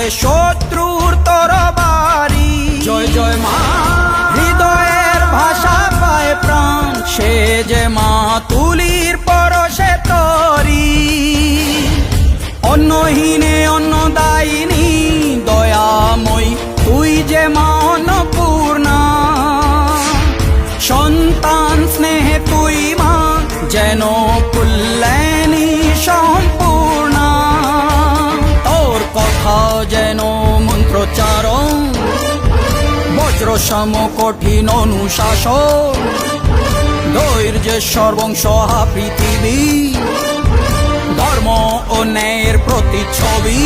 শত্রুর তরবারি। জয় জয় মা, হৃদয়ের ভাষা পায় প্রাণ, সে যে মা তুলির পরশে তরি। অন্নহীনে অন্নদায়িনী দয়াময়ী, তুই যে মা অন্নপূর্ণা। সন্তান স্নেহে তুই মা যেন কল্যাণী সম্পূর্ণা। তোর কথা যেন মন্ত্রোচ্চারণ, বজ্র সম কঠিন অনুশাসন। ধৈর্যের সর্বংসহা পৃথিবী, ধর্ম ও ন্যায়ের প্রতিচ্ছবি।